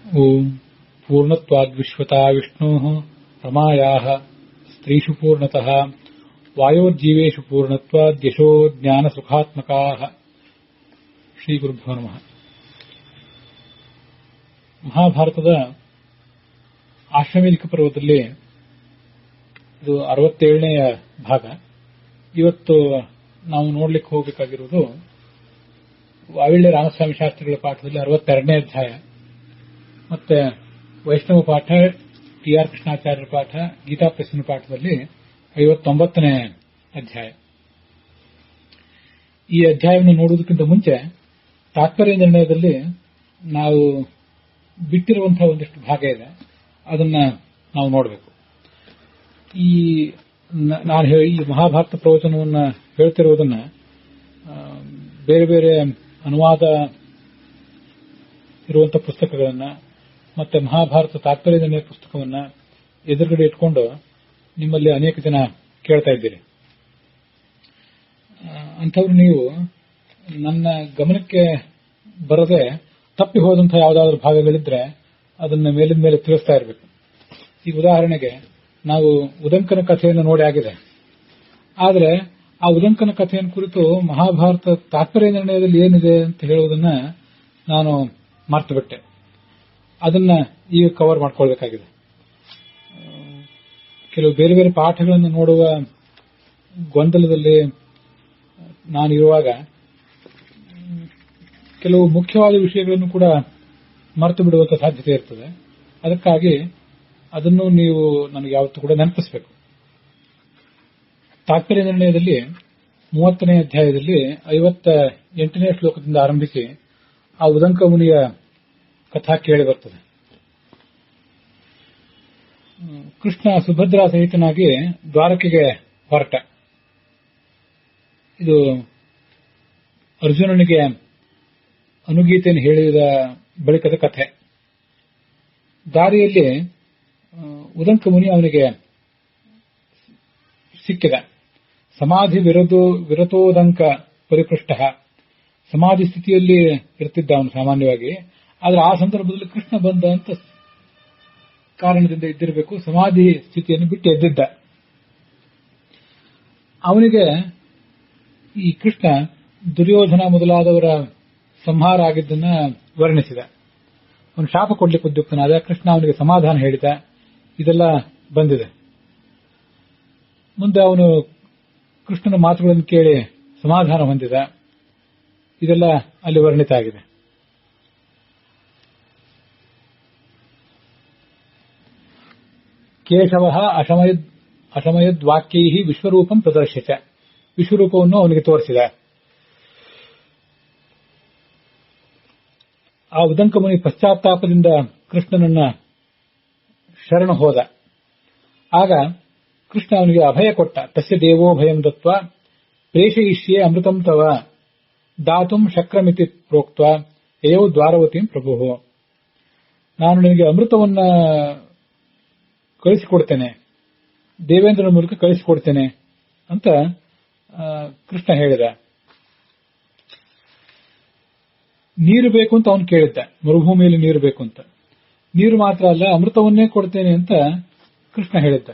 ಓಂ ಪೂರ್ಣತ್ವಾದ್ವಿಶ್ವತಾ ವಿಷ್ಣೋಃ ರಮಾಯಾಃ ಸ್ತ್ರೀಷು ಪೂರ್ಣತಃ ವಾಯೋರ್ಜೀವೇಷು ಪೂರ್ಣತ್ವಾದ್ ಯಶೋ ಜ್ಞಾನ ಸುಖಾತ್ಮಕಾಃ. ಶ್ರೀ ಗುರುಭ್ಯೋ ನಮಃ. ಮಹಾಭಾರತದ ಆಶ್ವಮೇಧಿಕ ಪರ್ವದಲ್ಲಿ ಇದು 67ನೇ ಭಾಗ. ಇವತ್ತು ನಾವು ನೋಡ್ಲಿಕ್ಕೆ ಹೋಗಬೇಕಾಗಿರುವುದು ವಾವಿಳ್ಯ ರಾಮಸ್ವಾಮಿ ಶಾಸ್ತ್ರಿಗಳ ಪಾಠದಲ್ಲಿ 62ನೇ ಅಧ್ಯಾಯ, ಮತ್ತೆ ವೈಷ್ಣವ ಪಾಠ, ಟಿ.ಆರ್. ಕೃಷ್ಣಾಚಾರ್ಯರ ಪಾಠ, ಗೀತಾ ಪ್ರೆಸ್ಸಿನ ಪಾಠದಲ್ಲಿ 59ನೇ ಅಧ್ಯಾಯ. ಈ ಅಧ್ಯಾಯವನ್ನು ನೋಡುವುದಕ್ಕಿಂತ ಮುಂಚೆ ತಾತ್ಪರ್ಯ ನಿರ್ಣಯದಲ್ಲಿ ನಾವು ಬಿಟ್ಟಿರುವಂತಹ ಒಂದಿಷ್ಟು ಭಾಗ ಇದೆ, ಅದನ್ನ ನಾವು ನೋಡಬೇಕು. ನಾನು ಈ ಮಹಾಭಾರತ ಪ್ರವಚನವನ್ನು ಹೇಳ್ತಿರುವುದನ್ನ ಬೇರೆ ಬೇರೆ ಅನುವಾದ ಇರುವಂತಹ ಪುಸ್ತಕಗಳನ್ನ ಮತ್ತೆ ಮಹಾಭಾರತ ತಾತ್ಪರ್ಯ ನಿರ್ಣಯ ಪುಸ್ತಕವನ್ನ ಎದುರುಗಡೆ ಇಟ್ಕೊಂಡು ನಿಮ್ಮಲ್ಲಿ ಅನೇಕ ಜನ ಕೇಳ್ತಾ ಇದ್ದೀರಿ. ಅಂಥವ್ರು ನೀವು ನನ್ನ ಗಮನಕ್ಕೆ ಬರದೆ ತಪ್ಪಿ ಹೋದಂತಹ ಯಾವುದಾದ್ರೂ ಭಾಗಗಳಿದ್ರೆ ಅದನ್ನ ಮೇಲಿನ ಮೇಲೆ ತಿಳಿಸ್ತಾ ಇರಬೇಕು. ಈಗ ಉದಾಹರಣೆಗೆ ನಾವು ಉದಂಕನ ಕಥೆಯನ್ನು ನೋಡಿ ಆಗಿದೆ, ಆದರೆ ಆ ಉದಂಕನ ಕಥೆಯನ್ನು ಕುರಿತು ಮಹಾಭಾರತ ತಾತ್ಪರ್ಯ ನಿರ್ಣಯದಲ್ಲಿ ಏನಿದೆ ಅಂತ ಹೇಳುವುದನ್ನ ನಾನು ಮರ್ತುಬಿಟ್ಟೆ. ಅದನ್ನ ಈಗ ಕವರ್ ಮಾಡ್ಕೊಳ್ಬೇಕಾಗಿದೆ. ಕೆಲವು ಬೇರೆ ಬೇರೆ ಪಾಠಗಳನ್ನು ನೋಡುವ ಗೊಂದಲದಲ್ಲಿ ನಾನಿರುವಾಗ ಕೆಲವು ಮುಖ್ಯವಾದ ವಿಷಯಗಳನ್ನು ಕೂಡ ಮರೆತು ಬಿಡುವಂತ ಸಾಧ್ಯತೆ ಇರ್ತದೆ. ಅದಕ್ಕಾಗಿ ಅದನ್ನು ನೀವು ನನಗೆ ಯಾವತ್ತೂ ಕೂಡ ನೆನಪಿಸಬೇಕು. ತಾತ್ಪರ್ಯ ನಿರ್ಣಯದಲ್ಲಿ 30ನೇ ಅಧ್ಯಾಯದಲ್ಲಿ 58ನೇ ಶ್ಲೋಕದಿಂದ ಆರಂಭಿಸಿ ಆ ಉದಂಕ ಮುನಿಯ ಕಥಾ ಕೇಳಿ ಬರ್ತದೆ. ಕೃಷ್ಣ ಸುಭದ್ರಾ ಸಹಿತನಾಗಿ ದ್ವಾರಕೆಗೆ ಹೊರಟ. ಇದು ಅರ್ಜುನನಿಗೆ ಅನುಗೀತೆಯನ್ನು ಹೇಳಿದ ಬಳಿಕದ ಕಥೆ. ದಾರಿಯಲ್ಲಿ ಉದಂಕ ಮುನಿ ಅವನಿಗೆ ಸಿಕ್ಕಿದ. ಸಮಾಧಿ ವಿರತೋದಂಕ ಪರಿಪೃಷ್ಟ, ಸಮಾಧಿ ಸ್ಥಿತಿಯಲ್ಲಿ ಇರ್ತಿದ್ದ ಅವನು ಸಾಮಾನ್ಯವಾಗಿ. ಆದರೆ ಆ ಸಂದರ್ಭದಲ್ಲಿ ಕೃಷ್ಣ ಬಂದ ಅಂತ ಕಾರಣದಿಂದ ಇದ್ದಿರಬೇಕು, ಸಮಾಧಿ ಸ್ಥಿತಿಯನ್ನು ಬಿಟ್ಟು ಎದ್ದಿದ್ದ. ಅವನಿಗೆ ಈ ಕೃಷ್ಣ ದುರ್ಯೋಧನ ಮೊದಲಾದವರ ಸಂಹಾರ ಆಗಿದ್ದನ್ನ ವರ್ಣಿಸಿದ. ಅವನು ಶಾಪ ಕೊಡ್ಲಿಕ್ಕೆ ಉದ್ಯುಕ್ತನಾದ. ಕೃಷ್ಣ ಅವನಿಗೆ ಸಮಾಧಾನ ಹೇಳಿದ. ಇದೆಲ್ಲ ಬಂದಿದೆ. ಮುಂದೆ ಅವನು ಕೃಷ್ಣನ ಮಾತುಗಳನ್ನು ಕೇಳಿ ಸಮಾಧಾನ ಹೊಂದಿದ. ಇದೆಲ್ಲ ಅಲ್ಲಿ ವರ್ಣಿತ ಆಗಿದೆ. ಕೇಶವ ಅಶಮಯದ್ವಾಕ್ಯೈ ವಿಶ್ವರೂಪಂ ಪ್ರದರ್ಶಿತ, ವಿಶ್ವರೂಪವನ್ನು ಅವನಿಗೆ ತೋರಿಸಿದ. ಆ ಉದಂಕ ಮುನಿ ಪಶ್ಚಾತ್ತಾಪದಿಂದ ಕೃಷ್ಣನನ್ನ ಶರಣ ಹೋದ. ಆಗ ಕೃಷ್ಣ ಅವನಿಗೆ ಅಭಯ ಕೊಟ್ಟ. ತಸ್ಯ ದೇವೋ ಭಯಂ ದತ್ವ ಪ್ರೇಷಯಿಷ್ಯೆ ಅಮೃತಂ ತವ ದಾತುಂ ಶಕ್ರಮಿತಿ ಪ್ರೋಕ್ತ ಯಯೌ ದ್ವಾರವತೀಂ ಪ್ರಭು. ನಾನು ನಿನಗೆ ಅಮೃತವನ್ನ ಕಳಿಸಿಕೊಡ್ತೇನೆ, ದೇವೇಂದ್ರನ ಮೂಲಕ ಕಳಿಸಿಕೊಡ್ತೇನೆ ಅಂತ ಕೃಷ್ಣ ಹೇಳಿದ. ನೀರು ಬೇಕು ಅಂತ ಅವನು ಕೇಳಿದ್ದ, ಮರುಭೂಮಿಯಲ್ಲಿ ನೀರು ಬೇಕು ಅಂತ. ನೀರು ಮಾತ್ರ ಅಲ್ಲ, ಅಮೃತವನ್ನೇ ಕೊಡ್ತೇನೆ ಅಂತ ಕೃಷ್ಣ ಹೇಳಿದ್ದ.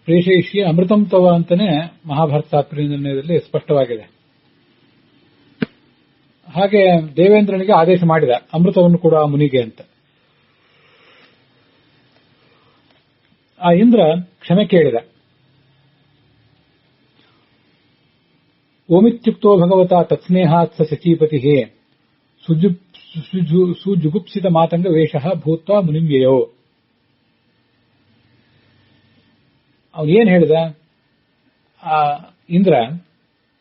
ಪ್ರೇಷಯಿಷ್ಯೆ ಅಮೃತಂ ತವ ಅಂತಾನೆ ಮಹಾಭಾರತ ತಾತ್ಪರ್ಯ ನಿರ್ಣಯದಲ್ಲಿ ಸ್ಪಷ್ಟವಾಗಿದೆ. ಹಾಗೆ ದೇವೇಂದ್ರನಿಗೆ ಆದೇಶ ಮಾಡಿದ, ಅಮೃತವನ್ನು ಕೂಡ ಆ ಮುನಿಗೆ ಅಂತ. ಆ ಇಂದ್ರ ಕ್ಷಮೆ ಕೇಳಿದ. ಓಮಿತ್ಯುಕ್ತೋ ಭಗವತ ತತ್ಸ್ನೇಹಾತ್ ಸ ಶಚೀಪತಿ ಸುಜುಗುಪ್ಸಿತ ಮಾತಂಗ ವೇಷಃ ಭೂತ್ವಾ ಮುನಿಮ್ಯಯೋ. ಅವನೇನ್ ಹೇಳಿದ? ಆ ಇಂದ್ರ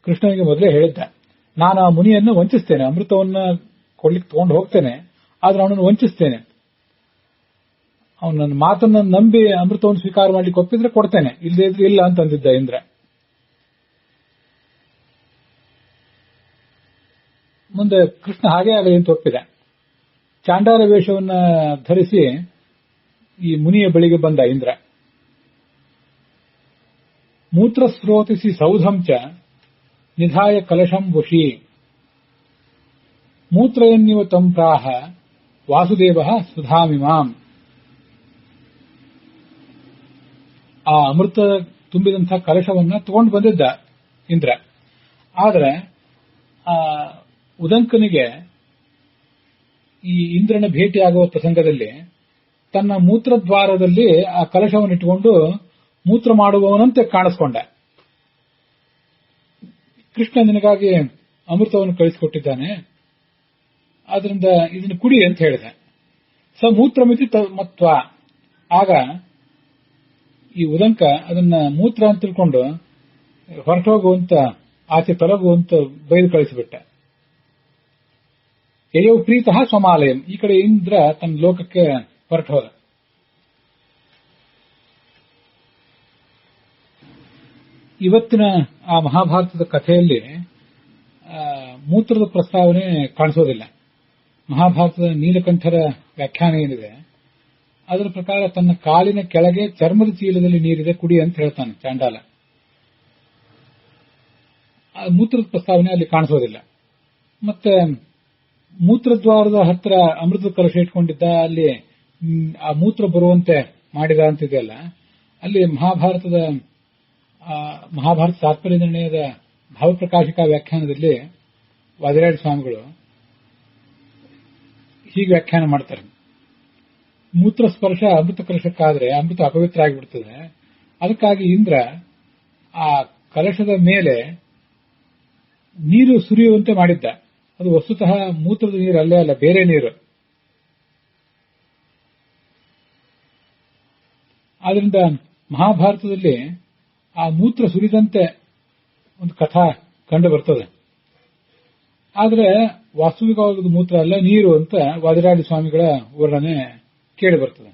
ಕೃಷ್ಣನಿಗೆ ಮೊದಲೇ ಹೇಳಿದ್ದ, ನಾನು ಆ ಮುನಿಯನ್ನು ವಂಚಿಸ್ತೇನೆ, ಅಮೃತವನ್ನ ಕೊಡ್ಲಿಕ್ಕೆ ತಗೊಂಡು ಹೋಗ್ತೇನೆ, ಆದ್ರೆ ಅವನನ್ನು ವಂಚಿಸ್ತೇನೆ. ಅವನು ನನ್ನ ಮಾತನ್ನ ನಂಬಿ ಅಮೃತವನ್ನು ಸ್ವೀಕಾರ ಮಾಡ್ಲಿಕ್ಕೆ ಒಪ್ಪಿದ್ರೆ ಕೊಡ್ತೇನೆ, ಇಲ್ಲದೇ ಇದ್ರೆ ಇಲ್ಲ ಅಂತಂದಿದ್ದ ಇಂದ್ರ. ಮುಂದೆ ಕೃಷ್ಣ ಹಾಗೆ ಆಗಲಿ ಅಂತ ಒಪ್ಪಿದ. ಚಾಂಡಾಲ ವೇಷವನ್ನ ಧರಿಸಿ ಈ ಮುನಿಯ ಬಳಿಗೆ ಬಂದ ಇಂದ್ರ. ಮೂತ್ರ ಸ್ರೋತಿಸಿ ಸೌಧಂ ಚ ನಿಧಾಯ ಕಲಶಂ ವಶಿ ಮೂತ್ರಯನ್ನಿವ ತಂ ಪ್ರಾಹ ವಾಸುದೇವ ಸುಧಾಮಿಮಾಂ. ಆ ಅಮೃತ ತುಂಬಿದಂತಹ ಕಲಶವನ್ನ ತಗೊಂಡು ಬಂದಿದ್ದ ಇಂದ್ರ. ಆದರೆ ಆ ಉದಂಕನಿಗೆ ಈ ಇಂದ್ರನ ಭೇಟಿಯಾಗುವ ಪ್ರಸಂಗದಲ್ಲಿ ತನ್ನ ಮೂತ್ರದ್ವಾರದಲ್ಲಿ ಆ ಕಲಶವನ್ನು ಇಟ್ಟುಕೊಂಡು ಮೂತ್ರ ಮಾಡುವವನಂತೆ ಕಾಣಿಸ್ಕೊಂಡ. ಕೃಷ್ಣ ನಿನಗಾಗಿ ಅಮೃತವನ್ನು ಕಳಿಸಿಕೊಟ್ಟಿದ್ದಾನೆ, ಆದ್ರಿಂದ ಇದನ್ನು ಕುಡಿ ಅಂತ ಹೇಳಿದ. ಸ ಮೂತ್ರಮಿತಿ ಮತ್ವ. ಆಗ ಈ ಉದಂಕ ಅದನ್ನ ಮೂತ್ರ ಅಂತ ತಿಳ್ಕೊಂಡು ಹೊರಟೋಗುವಂತ, ಆಚೆ ತೊಲಗುವಂತ ಬೈದು ಕಳಿಸಿಬಿಟ್ಟ. ಯಯೌ ಪ್ರೀತಃ ಸ್ವಮಾಲಯಂ. ಈ ಕಡೆ ಇಂದ್ರ ತನ್ನ ಲೋಕಕ್ಕೆ ಹೊರಟು ಹೋದ. ಇವತ್ತಿನ ಆ ಮಹಾಭಾರತದ ಕಥೆಯಲ್ಲಿ ಮೂತ್ರದ ಪ್ರಸ್ತಾವನೆ ಕಾಣಿಸೋದಿಲ್ಲ. ಮಹಾಭಾರತದ ನೀಲಕಂಠರ ವ್ಯಾಖ್ಯಾನ ಏನಿದೆ ಅದರ ಪ್ರಕಾರ ತನ್ನ ಕಾಲಿನ ಕೆಳಗೆ ಚರ್ಮದ ಚೀಲದಲ್ಲಿ ನೀರಿದೆ, ಕುಡಿ ಅಂತ ಹೇಳ್ತಾನೆ ಚಾಂಡಾಲ. ಮೂತ್ರದ ಪ್ರಸ್ತಾವನೆ ಅಲ್ಲಿ ಕಾಣಿಸೋದಿಲ್ಲ. ಮತ್ತೆ ಮೂತ್ರದ್ವಾರದ ಹತ್ರ ಅಮೃತ ಕಲಶ ಇಟ್ಕೊಂಡಿದ್ದ, ಅಲ್ಲಿ ಆ ಮೂತ್ರ ಬರುವಂತೆ ಮಾಡಿದ ಅಂತಿದೆಯಲ್ಲ, ಅಲ್ಲಿ ಮಹಾಭಾರತ ತಾತ್ಪರ್ಯ ನಿರ್ಣಯದ ಭಾವಪ್ರಕಾಶಿಕಾ ವ್ಯಾಖ್ಯಾನದಲ್ಲಿ ವಾದಿರಾಜ ಸ್ವಾಮಿಗಳು ಹೀಗೆ ವ್ಯಾಖ್ಯಾನ ಮಾಡ್ತಾರೆ. ಮೂತ್ರ ಸ್ಪರ್ಶ ಅಮೃತ ಕಲಶಕ್ಕಾದ್ರೆ ಅಮೃತ ಅಪವಿತ್ರ ಆಗಿಬಿಡ್ತದೆ. ಅದಕ್ಕಾಗಿ ಇಂದ್ರ ಆ ಕಲಶದ ಮೇಲೆ ನೀರು ಸುರಿಯುವಂತೆ ಮಾಡಿದ್ದ. ಅದು ವಸ್ತುತಃ ಮೂತ್ರದ ನೀರು ಅಲ್ಲೇ ಅಲ್ಲ, ಬೇರೆ ನೀರು. ಆದ್ರಿಂದ ಮಹಾಭಾರತದಲ್ಲಿ ಆ ಮೂತ್ರ ಸುರಿದಂತೆ ಒಂದು ಕಥಾ ಕಂಡು ಬರ್ತದೆ. ಆದರೆ ವಾಸ್ತವಿಕವಾದ ಮೂತ್ರ ಅಲ್ಲ, ನೀರು ಅಂತ ವಾದಿರಾಜ ಸ್ವಾಮಿಗಳ ವರ್ಣನೆ ಕೇಳಿ ಬರ್ತದೆ.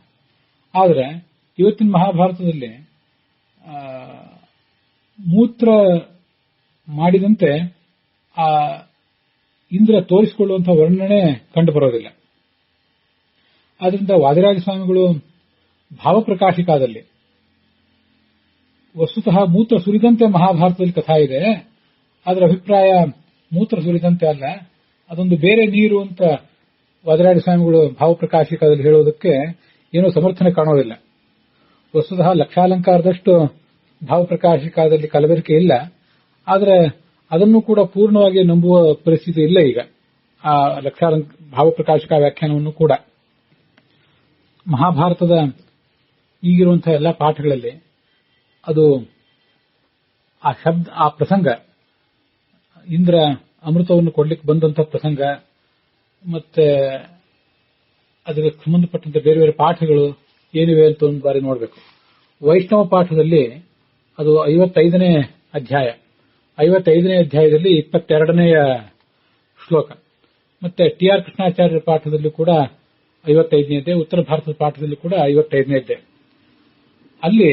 ಆದರೆ ಇವತ್ತಿನ ಮಹಾಭಾರತದಲ್ಲಿ ಮೂತ್ರ ಮಾಡಿದಂತೆ ಆ ಇಂದ್ರ ತೋರಿಸಿಕೊಳ್ಳುವಂತಹ ವರ್ಣನೆ ಕಂಡು ಬರೋದಿಲ್ಲ. ಆದ್ರಿಂದ ವಾದಿರಾಜ ಸ್ವಾಮಿಗಳು ಭಾವಪ್ರಕಾಶಿಕಾದಲ್ಲಿ ವಸ್ತುತಃ ಮೂತ್ರ ಸುರಿದಂತೆ ಮಹಾಭಾರತದಲ್ಲಿ ಕಥಾ ಇದೆ, ಅದರ ಅಭಿಪ್ರಾಯ ಮೂತ್ರ ಸುರಿದಂತೆ ಅಲ್ಲ, ಅದೊಂದು ಬೇರೆ ನೀರು ಅಂತ ವಾದಿರಾಜ ಸ್ವಾಮಿಗಳು ಭಾವಪ್ರಕಾಶಿಕದಲ್ಲಿ ಹೇಳೋದಕ್ಕೆ ಏನೋ ಸಮರ್ಥನೆ ಕಾಣೋದಿಲ್ಲ. ವಸ್ತುತಃ ಲಕ್ಷಾಲಂಕಾರದಷ್ಟು ಭಾವಪ್ರಕಾಶಿಕದಲ್ಲಿ ಕಲಬೆರಕೆ ಇಲ್ಲ, ಆದರೆ ಅದನ್ನು ಕೂಡ ಪೂರ್ಣವಾಗಿ ನಂಬುವ ಪರಿಸ್ಥಿತಿ ಇಲ್ಲ ಈಗ. ಆ ಭಾವಪ್ರಕಾಶಿಕ ವ್ಯಾಖ್ಯಾನವನ್ನು ಕೂಡ ಮಹಾಭಾರತದ ಈಗಿರುವಂತಹ ಎಲ್ಲ ಪಾಠಗಳಲ್ಲಿ ಅದು ಆ ಶಬ್ದ, ಆ ಪ್ರಸಂಗ, ಇಂದ್ರ ಅಮೃತವನ್ನು ಕೊಡ್ಲಿಕ್ಕೆ ಬಂದಂತಹ ಪ್ರಸಂಗ, ಮತ್ತೆ ಅದಕ್ಕೆ ಸಂಬಂಧಪಟ್ಟಂತೆ ಬೇರೆ ಬೇರೆ ಪಾಠಗಳು ಏನಿವೆ ಅಂತ ಒಂದು ಬಾರಿ ನೋಡಬೇಕು. ವೈಷ್ಣವ ಪಾಠದಲ್ಲಿ ಅದು 55ನೇ ಅಧ್ಯಾಯ. 55ನೇ ಅಧ್ಯಾಯದಲ್ಲಿ 22ನೇಯ ಶ್ಲೋಕ. ಮತ್ತೆ ಟಿ ಆರ್ ಕೃಷ್ಣಾಚಾರ್ಯರ ಪಾಠದಲ್ಲಿ ಕೂಡ 55ನೇದ್ದೆ, ಉತ್ತರ ಭಾರತದ ಪಾಠದಲ್ಲಿ ಕೂಡ 55ನೇದ್ದೆ. ಅಲ್ಲಿ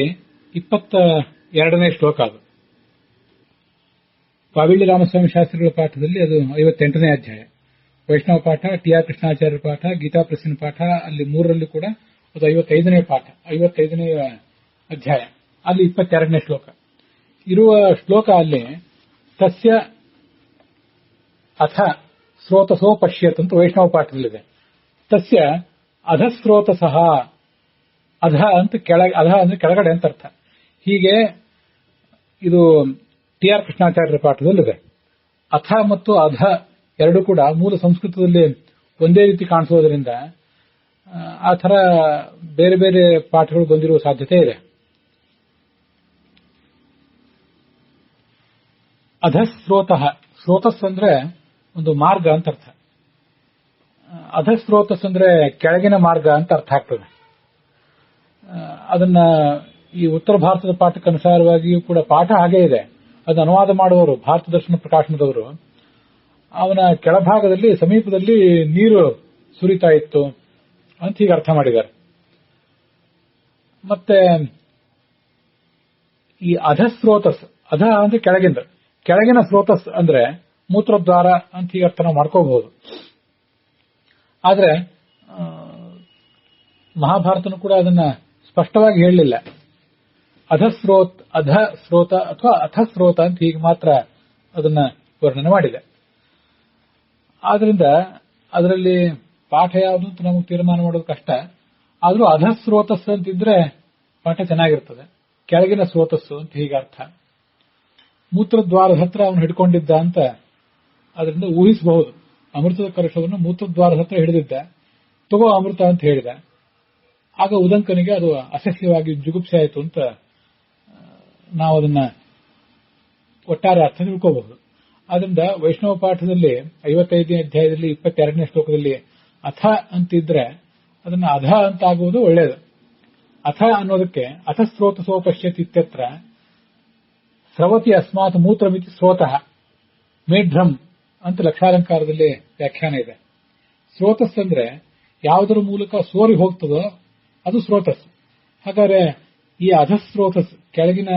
22ನೇ ಶ್ಲೋಕ. ಅದು ಪಾವಿಳ್ಳಿ ರಾಮಸ್ವಾಮಿ ಶಾಸ್ತ್ರಿಗಳ ಪಾಠದಲ್ಲಿ ಅದು 58ನೇ ಅಧ್ಯಾಯ. ವೈಷ್ಣವ ಪಾಠ, ಟಿ ಆರ್ ಕೃಷ್ಣಾಚಾರ್ಯರ ಪಾಠ, ಗೀತಾ ಪ್ರಸಿನ ಪಾಠ, ಅಲ್ಲಿ 3ರಲ್ಲಿ ಕೂಡ ಅದು 55ನೇ ಪಾಠ, 55ನೇ ಅಧ್ಯಾಯ. ಅಲ್ಲಿ 22ನೇ ಶ್ಲೋಕ ಇರುವ ಶ್ಲೋಕ. ಅಲ್ಲಿ ತಸ್ಯ ಅಥ ಸ್ರೋತಸೋ ಪಶ್ಯತ್ ಅಂತ ವೈಷ್ಣವ ಪಾಠದಲ್ಲಿದೆ. ತಸ್ಯ ಅಧಸ್ರೋತಸಃ. ಅಧ ಅಂತ ಅಧ ಅಂದ್ರೆ ಕೆಳಗಡೆ ಅಂತ ಅರ್ಥ. ಹೀಗೆ ಇದು ಟಿ ಆರ್ ಕೃಷ್ಣಾಚಾರ್ಯರ ಪಾಠದಲ್ಲಿದೆ. ಅಥ ಮತ್ತು ಅಧ ಎರಡು ಕೂಡ ಮೂಲ ಸಂಸ್ಕೃತದಲ್ಲಿ ಒಂದೇ ರೀತಿ ಕಾಣಿಸೋದ್ರಿಂದ ಆ ಥರ ಬೇರೆ ಬೇರೆ ಪಾಠಗಳು ಬಂದಿರುವ ಸಾಧ್ಯತೆ ಇದೆ. ಅಧಸ್ರೋತಃ, ಸ್ರೋತಸ್ ಅಂದ್ರೆ ಒಂದು ಮಾರ್ಗ ಅಂತ ಅರ್ಥ. ಅಧಸ್ರೋತಸ್ ಅಂದ್ರೆ ಕೆಳಗಿನ ಮಾರ್ಗ ಅಂತ ಅರ್ಥ ಆಗ್ತದೆ. ಅದನ್ನ ಈ ಉತ್ತರ ಭಾರತದ ಪಾಠಕ್ಕೆ ಅನುಸಾರವಾಗಿಯೂ ಕೂಡ ಪಾಠ ಹಾಗೇ ಇದೆ. ಅದನ್ನು ಅನುವಾದ ಮಾಡುವವರು ಭಾರತ ದರ್ಶನ ಪ್ರಕಾಶನದವರು ಅವನ ಕೆಳಭಾಗದಲ್ಲಿ ಸಮೀಪದಲ್ಲಿ ನೀರು ಸುರಿತಾ ಇತ್ತು ಅಂತ ಹೀಗೆ ಅರ್ಥ ಮಾಡಿದ್ದಾರೆ. ಮತ್ತೆ ಈ ಅಧಸ್ರೋತಸ್, ಅಧ ಅಂದ್ರೆ ಕೆಳಗಿಂದ, ಕೆಳಗಿನ ಸ್ರೋತಸ್ ಅಂದ್ರೆ ಮೂತ್ರದ್ವಾರ ಅಂತ ಹೀಗೆ ಅರ್ಥ ನಾವು ಮಾಡ್ಕೋಬಹುದು. ಆದ್ರೆ ಮಹಾಭಾರತನು ಕೂಡ ಅದನ್ನ ಸ್ಪಷ್ಟವಾಗಿ ಹೇಳಲಿಲ್ಲ. ಅಧ ಸ್ರೋತ ಅಥವಾ ಅಥಸ್ರೋತ ಅಂತ ಹೀಗೆ ಮಾತ್ರ ಅದನ್ನ ವರ್ಣನೆ ಮಾಡಿದೆ. ಆದ್ರಿಂದ ಅದರಲ್ಲಿ ಪಾಠ ಯಾವುದು ಅಂತ ನಮಗೆ ತೀರ್ಮಾನ ಮಾಡೋದು ಕಷ್ಟ. ಆದ್ರೂ ಅಧ ಸ್ರೋತಸ್ಸು ಅಂತಿದ್ರೆ ಪಾಠ ಚೆನ್ನಾಗಿರ್ತದೆ. ಕೆಳಗಿನ ಸ್ರೋತಸ್ಸು ಅಂತ ಹೀಗೆ ಅರ್ಥ. ಮೂತ್ರದ್ವಾರದ ಹತ್ರ ಅವನು ಹಿಡ್ಕೊಂಡಿದ್ದ ಅಂತ ಅದರಿಂದ ಊಹಿಸಬಹುದು. ಅಮೃತದ ಕಲಶವನ್ನು ಮೂತ್ರದ್ವಾರದ ಹತ್ರ ಹಿಡಿದಿದ್ದ, ತಗೋ ಅಮೃತ ಅಂತ ಹೇಳಿದ. ಆಗ ಉದಂಕನಿಗೆ ಅದು ಅಸಹ್ಯವಾಗಿ ಜುಗುಪ್ಸೆ ಆಯಿತು ಅಂತ ನಾವು ಅದನ್ನ ಒಟ್ಟಾರೆ ಅರ್ಥ ತಿಳ್ಕೋಬಹುದು. ಆದ್ರಿಂದ ವೈಷ್ಣವ ಪಾಠದಲ್ಲಿ 55ನೇ ಅಧ್ಯಾಯದಲ್ಲಿ 22ನೇ ಶ್ಲೋಕದಲ್ಲಿ ಅಥ ಅಂತಿದ್ರೆ ಅದನ್ನ ಅಧ ಅಂತ ಆಗುವುದು ಒಳ್ಳೆಯದು. ಅಥ ಅನ್ನೋದಕ್ಕೆ ಅಥ ಸ್ರೋತಸೋ ಪಶ್ಯತಿ ಇತ್ಯತ್ರ ಸ್ರವತಿ ಅಸ್ಮಾತ್ ಮೂತ್ರಮಿತಿ ಸ್ರೋತಃ ಮೇಢ್ರಂ ಅಂತ ಲಕ್ಷಾಲಂಕಾರದಲ್ಲಿ ವ್ಯಾಖ್ಯಾನ ಇದೆ. ಸ್ರೋತಸ್ ಅಂದ್ರೆ ಯಾವುದರ ಮೂಲಕ ಸೋರಿ ಹೋಗ್ತದೋ ಅದು ಸ್ರೋತಸ್. ಹಾಗಾದ್ರೆ ಈ ಅಧಸ್ರೋತಸ್ ಕೆಳಗಿನ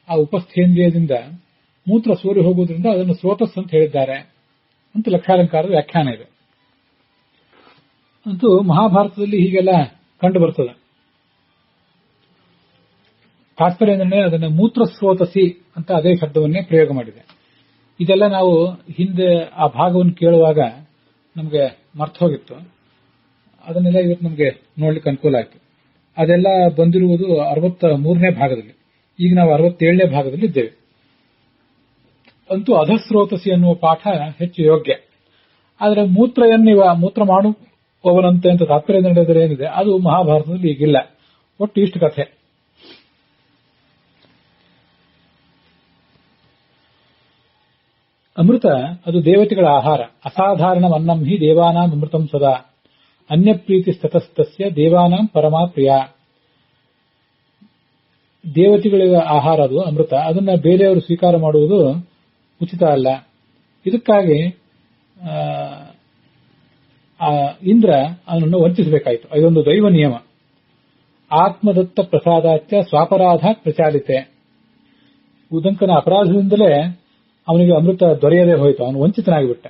ಆ ಉಪಸ್ಥೇಂದ್ರಿಯದಿಂದ ಮೂತ್ರ ಸೋರಿ ಹೋಗುವುದರಿಂದ ಅದನ್ನು ಸ್ರೋತಸ್ ಅಂತ ಹೇಳಿದ್ದಾರೆ ಅಂತ ಲಕ್ಷಾಲಂಕಾರದ ವ್ಯಾಖ್ಯಾನ ಇದೆ. ಅಂತೂ ಮಹಾಭಾರತದಲ್ಲಿ ಹೀಗೆಲ್ಲ ಕಂಡು ಬರ್ತದೆ. ತಾತ್ಪರ್ಯ ಅಂದ್ರೆ ಅದನ್ನು ಮೂತ್ರ ಸ್ರೋತಸಿ ಅಂತ ಅದೇ ಶಬ್ದವನ್ನೇ ಪ್ರಯೋಗ ಮಾಡಿದೆ. ಇದೆಲ್ಲ ನಾವು ಹಿಂದೆ ಆ ಭಾಗವನ್ನು ಕೇಳುವಾಗ ನಮಗೆ ಮರ್ತು ಹೋಗಿತ್ತು. ಅದನ್ನೆಲ್ಲ ಇವತ್ತು ನಮಗೆ ನೋಡ್ಲಿಕ್ಕೆ ಅನುಕೂಲ ಆಯಿತು. ಅದೆಲ್ಲ ಬಂದಿರುವುದು 63ನೇ ಭಾಗದಲ್ಲಿ. ಈಗ ನಾವು 67ನೇ ಭಾಗದಲ್ಲಿ ಇದ್ದೇವೆ. ಅಂತೂ ಅಧಸ್ರೋತಸಿ ಅನ್ನುವ ಪಾಠ ಹೆಚ್ಚು ಯೋಗ್ಯ. ಆದರೆ ಮೂತ್ರ ಮಾಡುವವನಂತೆ ಅಂತ ತಾತ್ಪರ್ಯ ನಡೆದರೆ ಏನಿದೆ ಅದು ಮಹಾಭಾರತದಲ್ಲಿ ಈಗಿಲ್ಲ. ಒಟ್ಟು ಇಷ್ಟು ಕಥೆ. ಅಮೃತ ಅದು ದೇವತೆಗಳ ಆಹಾರ. ಅಸಾಧಾರಣ ಅನ್ನಂ ಹಿ ದೇವಾನಾಂ ಅಮೃತಂ ಸದಾ ಅನ್ಯ ಪ್ರೀತಿ ಸ್ತತಸ್ತಸ್ಯ ದೇವಾನಾಂ ಪರಮಾ ಪ್ರಿಯ. ದೇವತೆಗಳ ಆಹಾರ ಅದು ಅಮೃತ. ಅದನ್ನ ಬೇರೆಯವರು ಸ್ವೀಕಾರ ಮಾಡುವುದು ಉಚಿತ ಅಲ್ಲ. ಇದಕ್ಕಾಗಿ ಇಂದ್ರ ಅವನನ್ನು ವಂಚಿಸಬೇಕಾಯಿತು. ಇದೊಂದು ದೈವ ನಿಯಮ. ಆತ್ಮದತ್ತ ಪ್ರಸಾದಾಚ್ಯ ಸ್ವಾಪರಾಧ ಪ್ರಚಾಲಿತೆ. ಉದಂಕನ ಅಪರಾಧದಿಂದಲೇ ಅವನಿಗೆ ಅಮೃತ ದೊರೆಯದೇ ಹೋಯಿತು. ಅವನು ವಂಚಿತನಾಗಿಬಿಟ್ಟ.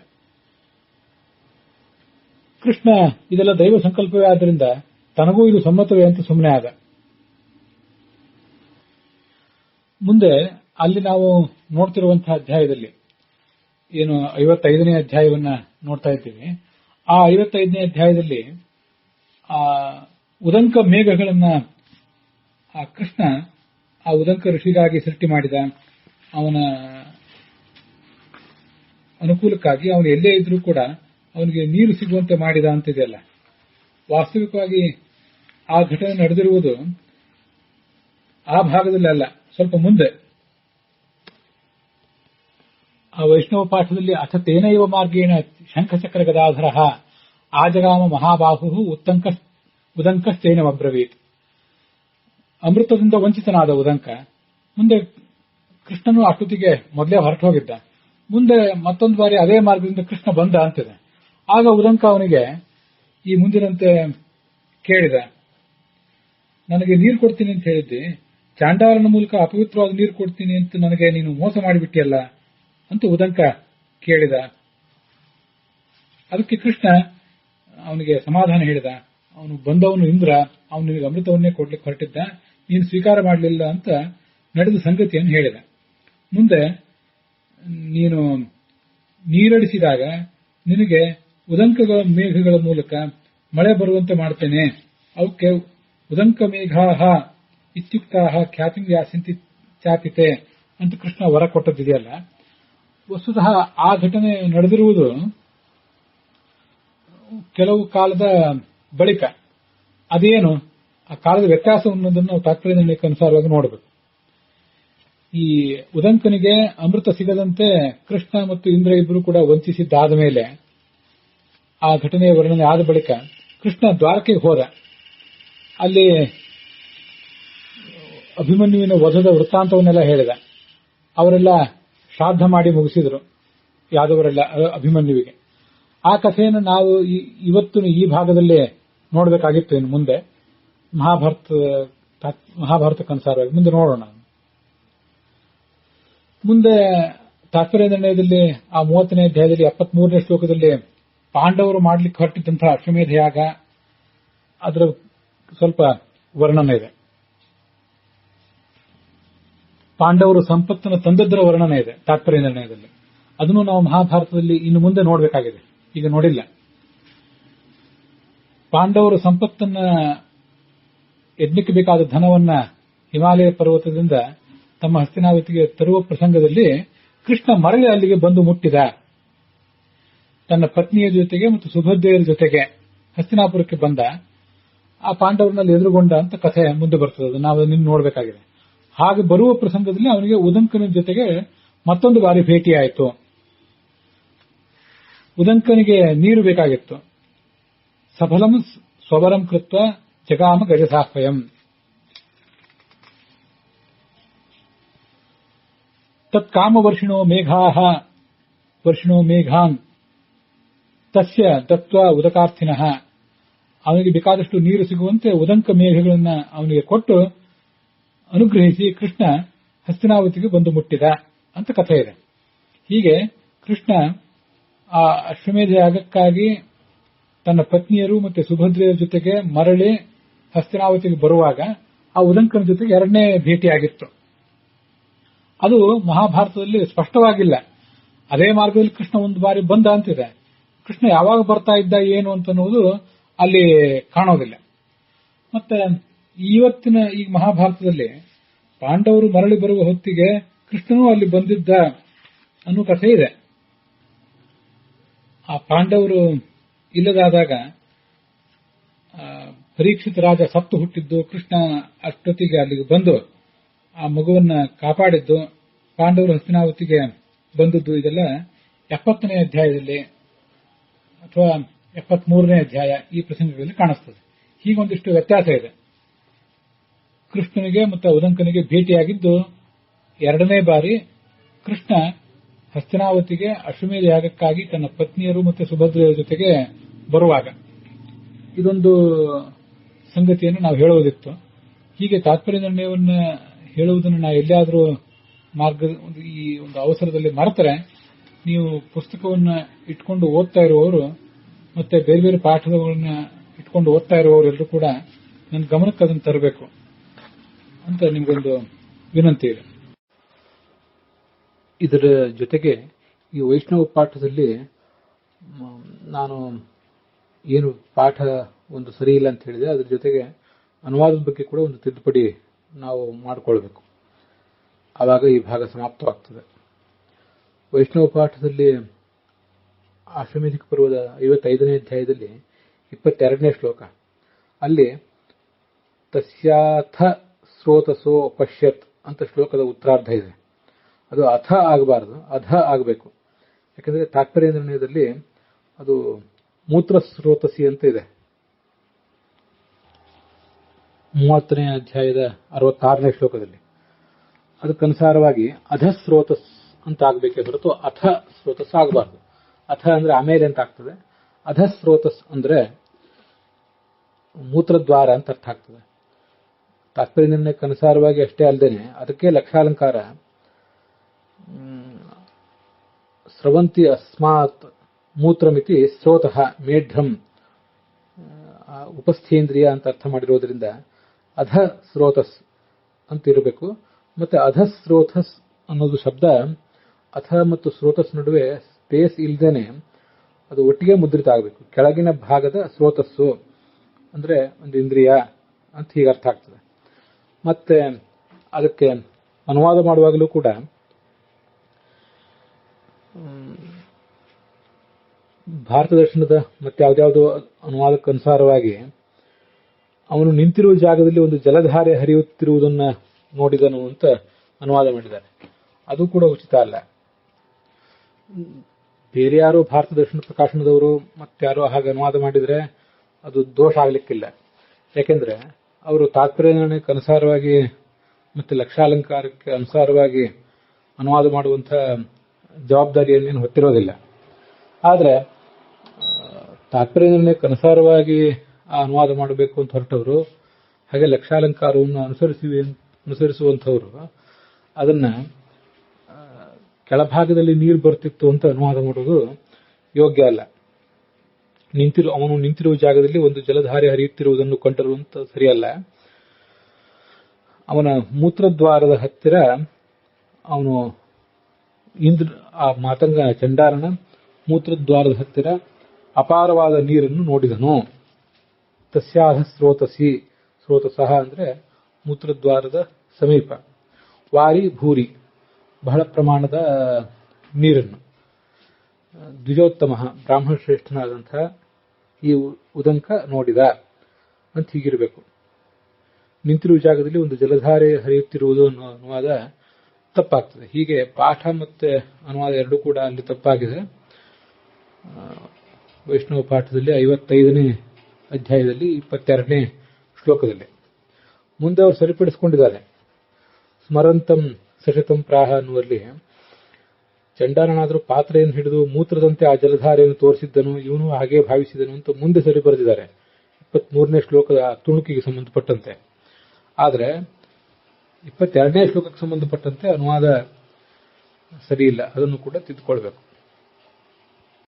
ಕೃಷ್ಣ ಇದೆಲ್ಲ ದೈವ ಸಂಕಲ್ಪವೇ ಆದ್ದರಿಂದ ತನಗೂ ಇದು ಸಮ್ಮತವೇ ಅಂತ ಸುಮ್ಮನೆ ಆದ. ಮುಂದೆ ಅಲ್ಲಿ ನಾವು ನೋಡ್ತಿರುವಂತಹ ಅಧ್ಯಾಯದಲ್ಲಿ ಏನು 55ನೇ ಅಧ್ಯಾಯವನ್ನ ನೋಡ್ತಾ ಇದ್ದೀವಿ. ಆ 55ನೇ ಅಧ್ಯಾಯದಲ್ಲಿ ಆ ಉದಂಕ ಮೇಘಗಳನ್ನ ಆ ಕೃಷ್ಣ ಆ ಉದಂಕ ಋಷಿಗಾಗಿ ಸೃಷ್ಟಿ ಮಾಡಿದ. ಅವನ ಅನುಕೂಲಕ್ಕಾಗಿ ಅವನು ಎಲ್ಲೇ ಇದ್ರೂ ಕೂಡ ಅವನಿಗೆ ನೀರು ಸಿಗುವಂತೆ ಮಾಡಿದ ಅಂತಿದೆಯಲ್ಲ. ವಾಸ್ತವಿಕವಾಗಿ ಆ ಘಟನೆ ನಡೆದಿರುವುದು ಆ ಭಾಗದಲ್ಲಿ ಅಲ್ಲ, ಸ್ವಲ್ಪ ಮುಂದೆ. ಆ ವೈಷ್ಣವ ಪಾಠದಲ್ಲಿ ಅಥ ತೇನೈವ ಮಾರ್ಗೇಣ ಶಂಖಚಕ್ರ ಗದಾಧರ ಆಜಗಾಮ ಮಹಾಬಾಹು ಉದಂಕಸ್ತೇನಮಬ್ರವೀತ್. ಅಮೃತದಿಂದ ವಂಚಿತನಾದ ಉದಂಕ ಮುಂದೆ ಕೃಷ್ಣನು ಅಷ್ಟೊತ್ತಿಗೆ ಮೊದಲೇ ಹೊರಟು ಹೋಗಿದ್ದ. ಮುಂದೆ ಮತ್ತೊಂದು ಬಾರಿ ಅದೇ ಮಾರ್ಗದಿಂದ ಕೃಷ್ಣ ಬಂದ ಅಂತಿದೆ. ಆಗ ಉದಂಕ ಅವನಿಗೆ ಈ ಮುಂದಿನಂತೆ ಕೇಳಿದ, ನನಗೆ ನೀರು ಕೊಡ್ತೀನಿ ಅಂತ ಹೇಳಿದ್ದಿ, ಚಾಂಡಾಲನ ಮೂಲಕ ಅಪವಿತ್ರವಾದ ನೀರು ಕೊಡ್ತೀನಿ ಅಂತ ನನಗೆ ನೀನು ಮೋಸ ಮಾಡಿಬಿಟ್ಟಿಯಲ್ಲ ಅಂತ ಉದಂಕ ಕೇಳಿದ. ಅದಕ್ಕೆ ಕೃಷ್ಣ ಅವನಿಗೆ ಸಮಾಧಾನ ಹೇಳಿದ. ಅವನು ಬಂದವನು ಇಂದ್ರ, ಅವನು ನಿನಗೆ ಅಮೃತವನ್ನೇ ಕೊಡ್ಲಿಕ್ಕೆ ಹೊರಟಿದ್ದ, ನೀನು ಸ್ವೀಕಾರ ಮಾಡಲಿಲ್ಲ ಅಂತ ನಡೆದ ಸಂಗತಿಯನ್ನು ಹೇಳಿದ. ಮುಂದೆ ನೀನು ನೀರಡಿಸಿದಾಗ ನಿನಗೆ ಉದಂಕಗಳ ಮೇಘಗಳ ಮೂಲಕ ಮಳೆ ಬರುವಂತೆ ಮಾಡ್ತೇನೆ. ಅವಕ್ಕೆ ಉದಂಕ ಮೇಘಾಹ ಇತ್ಯುಕ್ತಾಹ ಖ್ಯಾತಿಂ ಯಾಸಿಂತಿ ಚಾಪಿತೆ ಅಂತ ಕೃಷ್ಣ ವರ ಕೊಟ್ಟದ್ದಿದೆಯಲ್ಲ. ವಸ್ತುತಃ ಆ ಘಟನೆ ನಡೆದಿರುವುದು ಕೆಲವು ಕಾಲದ ಬಳಿಕ. ಅದೇನು ಆ ಕಾಲದ ವ್ಯತ್ಯಾಸವನ್ನೋದನ್ನು ನಾವು ತಾತ್ಪರ್ಯ ನಿರ್ಣಯಕ್ಕೆ ಅನುಸಾರವಾಗಿ ನೋಡಬೇಕು. ಈ ಉದಂಕನಿಗೆ ಅಮೃತ ಸಿಗದಂತೆ ಕೃಷ್ಣ ಮತ್ತು ಇಂದ್ರ ಇಬ್ಬರು ಕೂಡ ವಂಚಿಸಿದ್ದಾದ ಮೇಲೆ, ಆ ಘಟನೆಯ ವರ್ಣನೆ ಆದ ಬಳಿಕ ಕೃಷ್ಣ ದ್ವಾರಕೆಗೆ ಹೋದ. ಅಲ್ಲಿ ಅಭಿಮನ್ಯುವಿನ ವಧದ ವೃತ್ತಾಂತವನ್ನೆಲ್ಲ ಹೇಳಿದ. ಅವರೆಲ್ಲ ಶ್ರಾದ್ದ ಮಾಡಿ ಮುಗಿಸಿದರು, ಯಾದವರೆಲ್ಲ ಅಭಿಮನ್ಯುವಿಗೆ. ಆ ಕಥೆಯನ್ನು ನಾವು ಇವತ್ತು ಈ ಭಾಗದಲ್ಲೇ ನೋಡಬೇಕಾಗಿತ್ತು. ಇನ್ನು ಮುಂದೆ ಮಹಾಭಾರತಕ್ಕನುಸಾರವಾಗಿ ಮುಂದೆ ನೋಡೋಣ. ಮುಂದೆ ತಾತ್ಪರ್ಯ ನಿರ್ಣಯದಲ್ಲಿ ಆ 30ನೇ ಅಧ್ಯಾಯದಲ್ಲಿ 73ನೇ ಶ್ಲೋಕದಲ್ಲಿ ಪಾಂಡವರು ಮಾಡಲಿಕ್ಕೆ ಹೊರಟಿದ್ದಂತಹ ಅಶ್ವಮೇಧ ಯಾಗ ಅದರ ಸ್ವಲ್ಪ ವರ್ಣನೆ ಇದೆ. ಪಾಂಡವರು ಸಂಪತ್ತನ್ನು ತಂದದ್ದರ ವರ್ಣನೆ ಇದೆ ತಾತ್ಪರ್ಯ ನಿರ್ಣಯದಲ್ಲಿ. ಅದನ್ನು ನಾವು ಮಹಾಭಾರತದಲ್ಲಿ ಇನ್ನು ಮುಂದೆ ನೋಡಬೇಕಾಗಿದೆ, ಈಗ ನೋಡಿಲ್ಲ. ಪಾಂಡವರು ಸಂಪತ್ತನ್ನ ಯಜ್ಞಕ್ಕೆ ಬೇಕಾದ ಧನವನ್ನ ಹಿಮಾಲಯ ಪರ್ವತದಿಂದ ತಮ್ಮ ಹಸ್ತಿನಾವತಿಗೆ ತರುವ ಪ್ರಸಂಗದಲ್ಲಿ ಕೃಷ್ಣ ಮರಳಿ ಅಲ್ಲಿಗೆ ಬಂದು ಮುಟ್ಟಿದ. ತನ್ನ ಪತ್ನಿಯ ಜೊತೆಗೆ ಮತ್ತು ಸುಭದ್ರೆಯರ ಜೊತೆಗೆ ಹಸ್ತಿನಾಪುರಕ್ಕೆ ಬಂದ. ಆ ಪಾಂಡವರನ್ನಲ್ಲಿ ಎದುರುಗೊಂಡ ಅಂತ ಕಥೆ ಮುಂದೆ ಬರ್ತದೆ. ನಾವು ಅದನ್ನು ನೋಡಬೇಕಾಗಿದೆ. ಹಾಗೆ ಬರುವ ಪ್ರಸಂಗದಲ್ಲಿ ಅವನಿಗೆ ಉದಂಕನ ಜೊತೆಗೆ ಮತ್ತೊಂದು ಬಾರಿ ಭೇಟಿಯಾಯಿತು. ಉದಂಕನಿಗೆ ನೀರು ಬೇಕಾಗಿತ್ತು. ಸಫಲಂ ಸ್ವಬರಂ ಕೃತ್ವ ಜಗಾಮ ಗಜಸಾಹ್ವಯಂ. ತತ್ಕಾಮವರ್ಷಿಣೋ ಮೇಘಾಃ ವರ್ಷಿಣೋ ಮೇಘಾನ್ ತಸ್ಯ ದತ್ವಾ ಉದಕಾರ್ಥಿನಃ. ಅವನಿಗೆ ಬೇಕಾದಷ್ಟು ನೀರು ಸಿಗುವಂತೆ ಉದಂಕ ಮೇಘಗಳನ್ನ ಅವನಿಗೆ ಕೊಟ್ಟು ಅನುಗ್ರಹಿಸಿ ಕೃಷ್ಣ ಹಸ್ತಿನಾವತಿಗೆ ಬಂದು ಮುಟ್ಟಿದ ಅಂತ ಕಥೆ ಇದೆ. ಹೀಗೆ ಕೃಷ್ಣ ಆ ಅಶ್ವಮೇಧ ಯಾಗಕ್ಕಾಗಿ ತನ್ನ ಪತ್ನಿಯರು ಮತ್ತೆ ಸುಭದ್ರೆಯರ ಜೊತೆಗೆ ಮರಳಿ ಹಸ್ತಿನಾವತಿಗೆ ಬರುವಾಗ ಆ ಉದಂಕನ ಜೊತೆಗೆ ಎರಡನೇ ಭೇಟಿಯಾಗಿತ್ತು. ಅದು ಮಹಾಭಾರತದಲ್ಲಿ ಸ್ಪಷ್ಟವಾಗಿಲ್ಲ. ಅದೇ ಮಾರ್ಗದಲ್ಲಿ ಕೃಷ್ಣ ಒಂದು ಬಾರಿ ಬಂದ ಅಂತಿದೆ. ಕೃಷ್ಣ ಯಾವಾಗ ಬರ್ತಾ ಇದ್ದ ಏನು ಅಂತನ್ನುವುದು ಅಲ್ಲಿ ಕಾಣೋದಿಲ್ಲ. ಮತ್ತೆ ಇವತ್ತಿನ ಈ ಮಹಾಭಾರತದಲ್ಲಿ ಪಾಂಡವರು ಮರಳಿ ಬರುವ ಹೊತ್ತಿಗೆ ಕೃಷ್ಣನೂ ಅಲ್ಲಿ ಬಂದಿದ್ದ ಅನ್ನೋ ಕಥೆ ಇದೆ. ಆ ಪಾಂಡವರು ಇಲ್ಲದಾದಾಗ ಪರೀಕ್ಷಿತ ರಾಜ ಸತ್ತು ಹುಟ್ಟಿದ್ದು, ಕೃಷ್ಣ ಅಷ್ಟೊತ್ತಿಗೆ ಅಲ್ಲಿಗೆ ಬಂದು ಆ ಮಗುವನ್ನ ಕಾಪಾಡಿದ್ದು, ಪಾಂಡವರು ಹಸ್ತಿನಾವತಿಗೆ ಬಂದದ್ದು, ಇದೆಲ್ಲ 70ನೇ ಅಧ್ಯಾಯದಲ್ಲಿ ಅಥವಾ 73ನೇ ಅಧ್ಯಾಯ ಈ ಪ್ರಸಂಗಗಳಲ್ಲಿ ಕಾಣಿಸ್ತದೆ. ಹೀಗೊಂದಿಷ್ಟು ವ್ಯತ್ಯಾಸ ಇದೆ. ಕೃಷ್ಣನಿಗೆ ಮತ್ತು ಉದಂಕನಿಗೆ ಭೇಟಿಯಾಗಿದ್ದು ಎರಡನೇ ಬಾರಿ ಕೃಷ್ಣ ಹಸ್ತಿನಾವತಿಗೆ ಅಶ್ವಮೇಧ ಯಾಗಕ್ಕಾಗಿ ತನ್ನ ಪತ್ನಿಯರು ಮತ್ತು ಸುಭದ್ರೆಯರ ಜೊತೆಗೆ ಬರುವಾಗ. ಇದೊಂದು ಸಂಗತಿಯನ್ನು ನಾವು ಹೇಳುವುದಿತ್ತು. ಹೀಗೆ ತಾತ್ಪರ್ಯ ನಿರ್ಣಯವನ್ನು ಹೇಳುವುದನ್ನು ನಾವು ಎಲ್ಲಿಯಾದರೂ ಈ ಒಂದು ಅವಸರದಲ್ಲಿ ಮರೆತರೆ, ನೀವು ಪುಸ್ತಕವನ್ನ ಇಟ್ಕೊಂಡು ಓದ್ತಾ ಇರುವವರು ಮತ್ತೆ ಬೇರೆ ಬೇರೆ ಪಾಠಗಳನ್ನ ಇಟ್ಕೊಂಡು ಓದ್ತಾ ಇರುವವರೆಲ್ಲರೂ ಕೂಡ ನನ್ನ ಗಮನಕ್ಕೆ ಅದನ್ನು ತರಬೇಕು ಅಂತ ನಿಮಗೊಂದು ವಿನಂತಿ ಇದೆ. ಇದರ ಜೊತೆಗೆ ಈ ವೈಷ್ಣವ ಪಾಠದಲ್ಲಿ ನಾನು ಏನು ಪಾಠ ಒಂದು ಸರಿ ಇಲ್ಲ ಅಂತ ಹೇಳಿದೆ, ಅದ್ರ ಜೊತೆಗೆ ಅನುವಾದದ ಬಗ್ಗೆ ಕೂಡ ಒಂದು ತಿದ್ದುಪಡಿ ನಾವು ಮಾಡಿಕೊಳ್ಬೇಕು. ಆವಾಗ ಈ ಭಾಗ ಸಮಾಪ್ತವಾಗ್ತದೆ. ವೈಷ್ಣವ ಪಾಠದಲ್ಲಿ ಅಶ್ವಮೇಧಿಕ ಪರ್ವದ 55ನೇ ಅಧ್ಯಾಯದಲ್ಲಿ 22ನೇ ಶ್ಲೋಕ, ಅಲ್ಲಿ ತಸ್ಯಾಥ ಸ್ರೋತಸೋ ಪಶ್ಯತ್ ಅಂತ ಶ್ಲೋಕದ ಉತ್ತರಾರ್ಧ ಇದೆ. ಅದು ಅಥ ಆಗಬಾರದು, ಅಧ ಆಗಬೇಕು. ಯಾಕಂದ್ರೆ ತಾತ್ಪರ್ಯ ನಿರ್ಣಯದಲ್ಲಿ ಅದು ಮೂತ್ರ ಸ್ರೋತಸಿ ಅಂತ ಇದೆ. 30ನೇ ಅಧ್ಯಾಯದ 66ನೇ ಶ್ಲೋಕದಲ್ಲಿ ಅದಕ್ಕನುಸಾರವಾಗಿ ಅಧಸ್ರೋತಸ್ ಅಂತ ಆಗಬೇಕೇ ಹೊರತು ಅಥ ಸ್ರೋತಸ್ ಆಗಬಾರದು. ಅಥ ಅಂದ್ರೆ ಆಮೇಲೆ ಅಂತ ಆಗ್ತದೆ. ಅಧಸ್ರೋತಸ್ ಅಂದ್ರೆ ಮೂತ್ರದ್ವಾರ ಅಂತ ಅರ್ಥ ಆಗ್ತದೆ. ತಾತ್ಪರ್ಯ ನಿರ್ಣಯಕ್ಕನುಸಾರವಾಗಿ ಅಷ್ಟೇ ಅಲ್ಲದೇನೆ ಅದಕ್ಕೆ ಲಕ್ಷಾಲಂಕಾರ ಸ್ರವಂತಿ ಅಸ್ಮಾತ್ ಮೂತ್ರಮಿತಿ ಸ್ರೋತಃ ಮೇಢ್ರಂ ಉಪಸ್ಥೇಂದ್ರಿಯ ಅಂತ ಅರ್ಥ ಮಾಡಿರೋದ್ರಿಂದ ಅಧ ಸ್ರೋತಸ್ ಅಂತ ಇರಬೇಕು. ಮತ್ತೆ ಅಧಸ್ರೋತಸ್ ಅನ್ನೋದು ಶಬ್ದ ಅಥ ಮತ್ತು ಸ್ರೋತಸ್ ನಡುವೆ ಸ್ಪೇಸ್ ಇಲ್ದೇನೆ ಅದು ಒಟ್ಟಿಗೆ ಮುದ್ರಿತ ಆಗಬೇಕು. ಕೆಳಗಿನ ಭಾಗದ ಸ್ರೋತಸ್ಸು ಅಂದ್ರೆ ಒಂದು ಇಂದ್ರಿಯ ಅಂತ ಹೀಗೆ ಅರ್ಥ ಆಗ್ತದೆ. ಮತ್ತೆ ಅದಕ್ಕೆ ಅನುವಾದ ಮಾಡುವಾಗಲೂ ಕೂಡ ಭಾರತ ದರ್ಶನದ ಮತ್ತೆ ಯಾವ್ದಾವುದೋ ಅನುವಾದಕ್ಕನುಸಾರವಾಗಿ ಅವನು ನಿಂತಿರುವ ಜಾಗದಲ್ಲಿ ಒಂದು ಜಲಧಾರೆ ಹರಿಯುತ್ತಿರುವುದನ್ನ ನೋಡಿದನು ಅಂತ ಅನುವಾದ ಮಾಡಿದ್ದಾರೆ. ಅದು ಕೂಡ ಉಚಿತ ಅಲ್ಲ. ಬೇರೆ ಯಾರೋ ಭಾರತ ದರ್ಶನ ಪ್ರಕಾಶನದವರು ಮತ್ತಾರೋ ಹಾಗೆ ಅನುವಾದ ಮಾಡಿದ್ರೆ ಅದು ದೋಷ ಆಗ್ಲಿಕ್ಕಿಲ್ಲ. ಯಾಕೆಂದ್ರೆ ಅವರು ತಾತ್ಪರ್ಯ ನಿರ್ಣಯಕ್ಕೆ ಅನುಸಾರವಾಗಿ ಮತ್ತೆ ಲಕ್ಷಾಲಂಕಾರಕ್ಕೆ ಅನುಸಾರವಾಗಿ ಅನುವಾದ ಮಾಡುವಂತಹ ಜವಾಬ್ದಾರಿಯನ್ನೇನು ಹೊತ್ತಿರೋದಿಲ್ಲ. ಆದ್ರೆ ತಾತ್ಪರ್ಯ ನಿರ್ಣಯಕ್ಕೆ ಅನುಸಾರವಾಗಿ ಆ ಅನುವಾದ ಮಾಡಬೇಕು ಅಂತ ಹೊರಟವರು, ಹಾಗೆ ಲಕ್ಷಾಲಂಕಾರವನ್ನು ಅನುಸರಿಸುವಂಥವರು ಅದನ್ನ ಕೆಳಭಾಗದಲ್ಲಿ ನೀರು ಬರ್ತಿತ್ತು ಅಂತ ಅನುವಾದ ಮಾಡೋದು ಯೋಗ್ಯ ಅಲ್ಲ. ಅವನು ನಿಂತಿರುವ ಜಾಗದಲ್ಲಿ ಒಂದು ಜಲಧಾರೆ ಹರಿಯುತ್ತಿರುವುದನ್ನು ಕಂಡರು ಅಂತ ಸರಿಯಲ್ಲ. ಅವನ ಮೂತ್ರದ್ವಾರದ ಹತ್ತಿರ ಅವನು ಆ ಮಾತಂಗ ಚಂಡಾರನ ಮೂತ್ರದ್ವಾರದ ಹತ್ತಿರ ಅಪಾರವಾದ ನೀರನ್ನು ನೋಡಿದನು ತಸ್ಯಾಧ ಸ್ರೋತಸಿ, ಸ್ರೋತಸಃ ಅಂದ್ರೆ ಮೂತ್ರದ್ವಾರದ ಸಮೀಪ. ವಾರಿ ಭೂರಿ, ಬಹಳ ಪ್ರಮಾಣದ ನೀರನ್ನು. ದ್ವಿಜೋತ್ತಮ, ಬ್ರಾಹ್ಮಣ ಶ್ರೇಷ್ಠನಾದಂತಹ ಈ ಉದಂಕ ನೋಡಿದ ಅಂತ ಹೀಗಿರಬೇಕು. ನಿಂತಿರುವ ಜಾಗದಲ್ಲಿ ಒಂದು ಜಲಧಾರೆ ಹರಿಯುತ್ತಿರುವುದು ಅನ್ನೋ ಅನುವಾದ ತಪ್ಪಾಗ್ತದೆ. ಹೀಗೆ ಪಾಠ ಮತ್ತೆ ಅನುವಾದ ಎರಡೂ ಕೂಡ ಅಲ್ಲಿ ತಪ್ಪಾಗಿದೆ. ವೈಷ್ಣವ ಪಾಠದಲ್ಲಿ 55ನೇ ಅಧ್ಯಾಯದಲ್ಲಿ 22ನೇ ಶ್ಲೋಕದಲ್ಲಿ. ಮುಂದೆ ಅವರು ಸರಿಪಡಿಸಿಕೊಂಡಿದ್ದಾರೆ. ಸ್ಮರಂತಂ ಸಶತಂ ಪ್ರಾಹ ಅನ್ನುವಲ್ಲಿ ಚಂಡಾಲನಾದರೂ ಪಾತ್ರೆಯನ್ನು ಹಿಡಿದು ಮೂತ್ರದಂತೆ ಆ ಜಲಧಾರೆಯನ್ನು ತೋರಿಸಿದ್ದನು, ಇವನು ಹಾಗೆ ಭಾವಿಸಿದನು ಅಂತ ಮುಂದೆ ಸರಿ ಬರೆದಿದ್ದಾರೆ 23ನೇ ಶ್ಲೋಕದ ತುಣುಕಿಗೆ ಸಂಬಂಧಪಟ್ಟಂತೆ. ಆದರೆ 22ನೇ ಶ್ಲೋಕಕ್ಕೆ ಸಂಬಂಧಪಟ್ಟಂತೆ ಅನುವಾದ ಸರಿ ಇಲ್ಲ, ಅದನ್ನು ಕೂಡ ತಿದ್ದುಕೊಳ್ಬೇಕು.